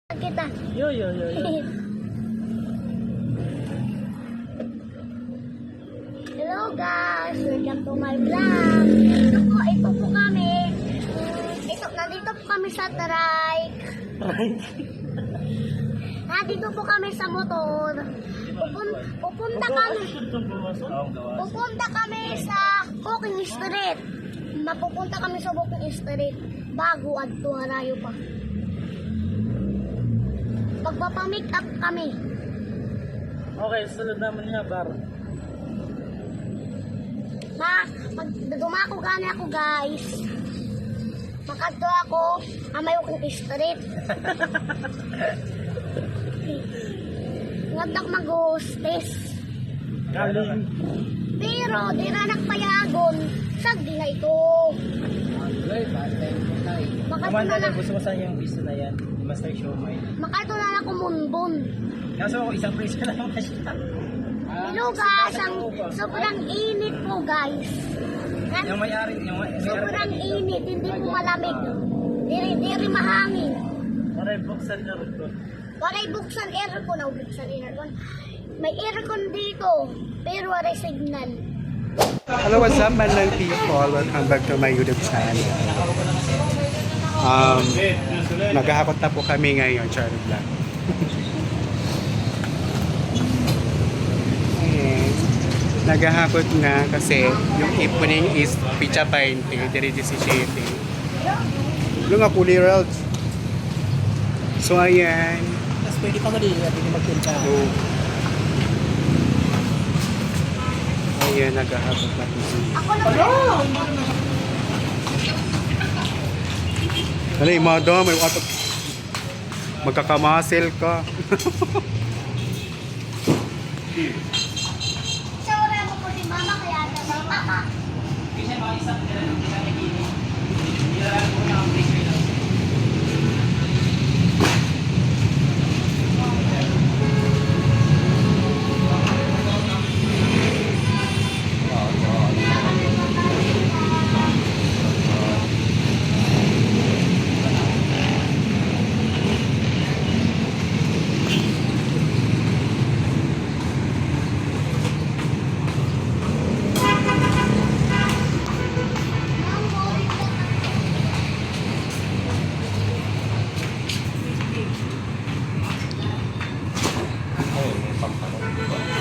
Kita. Yo. Hello guys, welcome to my vlog. Ito po kami. Nandito po kami sa trike. Nandito po kami sa motor. Pupunta kami sa Walking Street. Mapupunta kami sa Walking Street bago at tuharayo pa. Magpapamake up kami. Okay, sunod naman niya, bar. Dumako gani ako guys. Makadto ako amay Walking Street. Ngadak mag-hostess. Galing. Pero di na nagpayagon. Sagdi na ito. Kumanda na, gusto mo saan yung piso na yan? Master Showmai. Makadto na ako munbon. Kaso ako isang piso na lang kasi. Hello guys, sobrang init po guys. Yung may-ari, Sobrang init, hindi po malamig. Diri mahangin. Maray buksan na rin ko. Waray buksan aircon, buksan aircon. May aircon dito, pero waray signal. Hello, what's up, Manlang people? Welcome back to my YouTube channel. Naghahakot na po kami ngayon, Charlie Vlog. Naghahakot na kasi yung evening is Picha 20, dari 17. Yung nga puli roads. So, ayan. Tapos pwede pa gali, pwede magpunta. So, ayan, naghahakot na po. Ako lang. Ano yung mga dama, yung ato. Magkakamasil ka. Siya wala mo po si mama, kaya na si papa.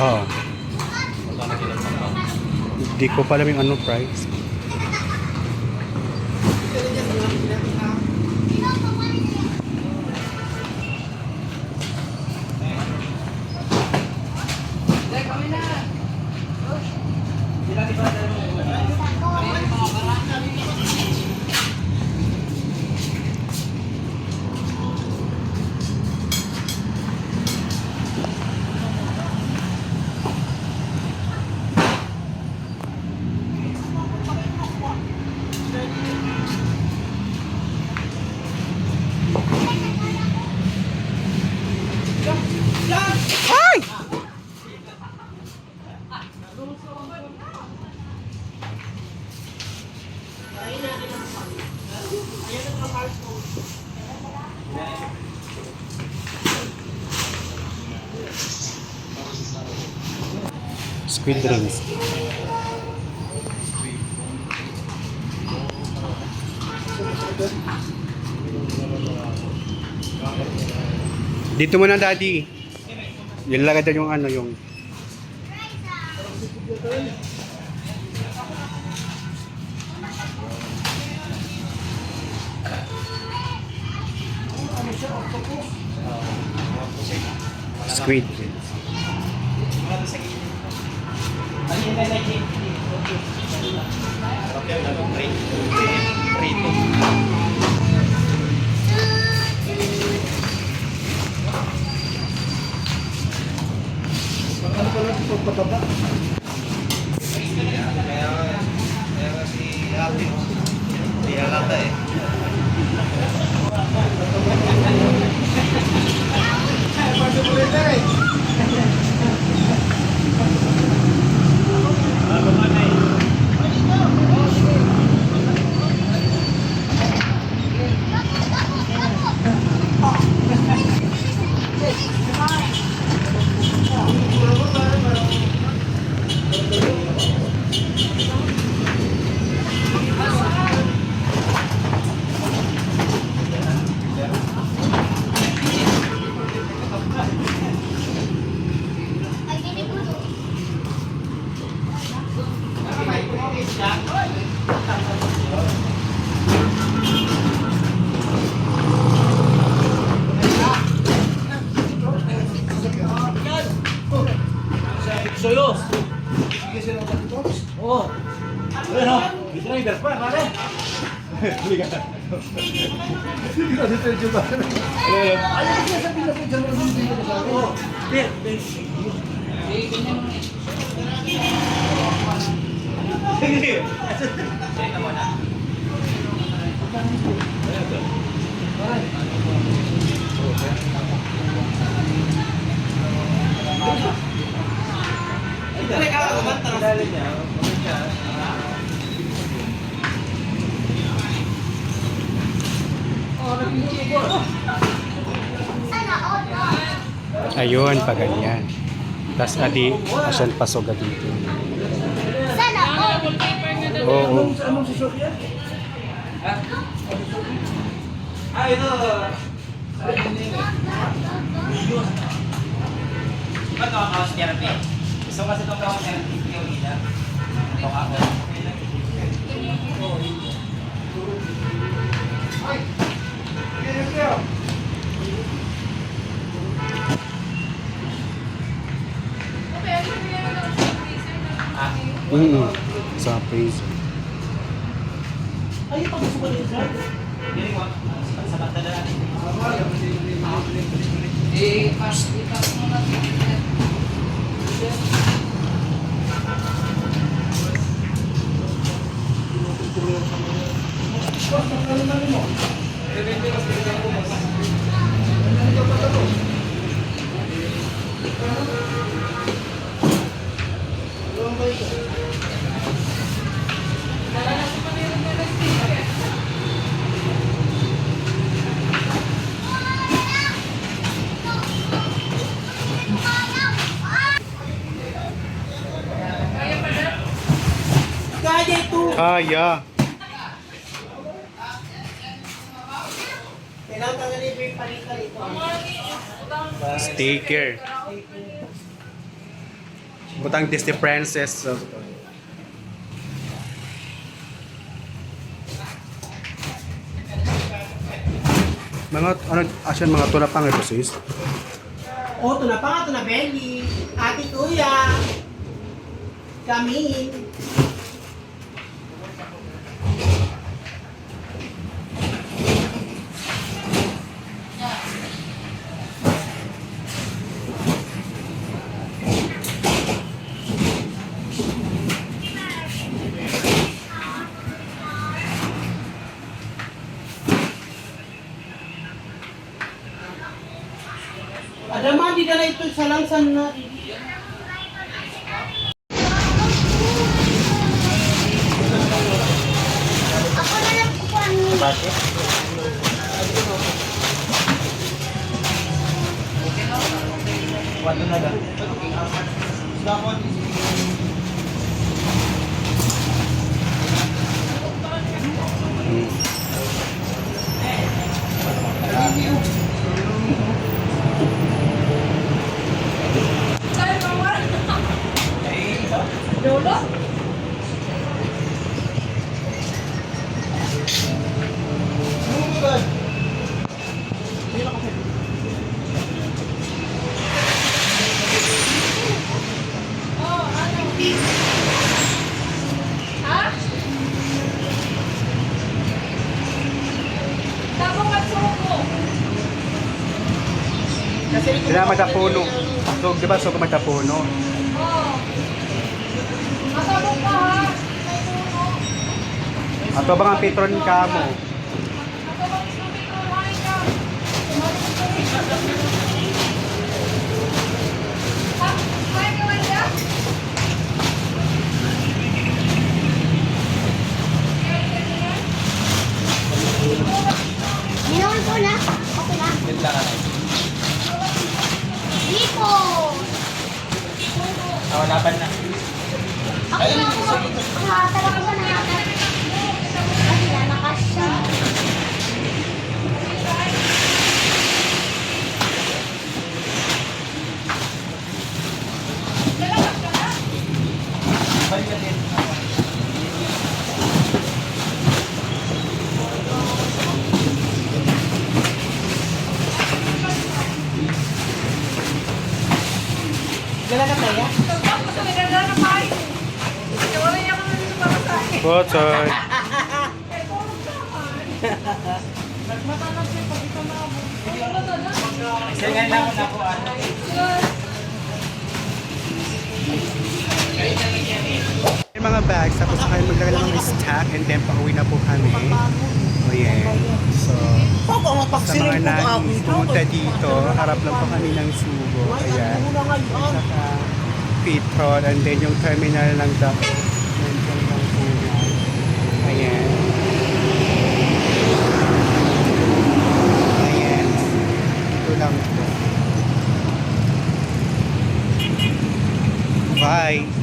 Oh. Hindi ko pa alam yung anong price. Ay! Squid drinks. Dito muna, Daddy. Yan lang yung ano, yung squid. Kaya si Ate, hindi halata eh. Rider pa, pare. Huli ka. Hindi ka dito yung juba. Ay, hindi sabi na po dyan. Sige. Sige mo na. Ayun, pa ganyan. Tapos adi, asan pasog dito. Sana all. Oo. Anong susok yan? Ah, ito. Ba't ito ang house therapy? Gusto kasi itong house therapy yung ila. Itong ako. Sa prison. Ay, ito gusto ko din dyan. Hindi mo. Sa pagtadaan. Kaya. Sticker. Butang Disney Princess. Mga ano asyan mga tula pang ito sis. Oh, ito na pa, ito na Benny. Ate Tuya. Kami. Adaman, di na ito sa langsan na. Ako na lang po ang Bakit? Wato na lang. Kailangan matapuno. So, di ba so matapuno? Ato ba nga patron ka mo? Minawin ko na. Okay na. Wait lang ano. Dito. Walapan na. Ako na ako. Talaga ko na natin. Kasi nalakas siya. Balik ka din. Gala na kaya? Tapos ang ganda na kain. Wala niya kami dito para sa akin. Botol. Silingan lang na po. May mga bags, tapos na kayo magdala ng stock and then pauwi na po kami. Oh yeah. So, sa mga nais pumunta dito, harap lang po kami ng Sugo. Ayan. Saka Petron and then yung terminal ng dock. Nandiyan lang po yan. Ayan. Ayan. Ito lang po. Bye!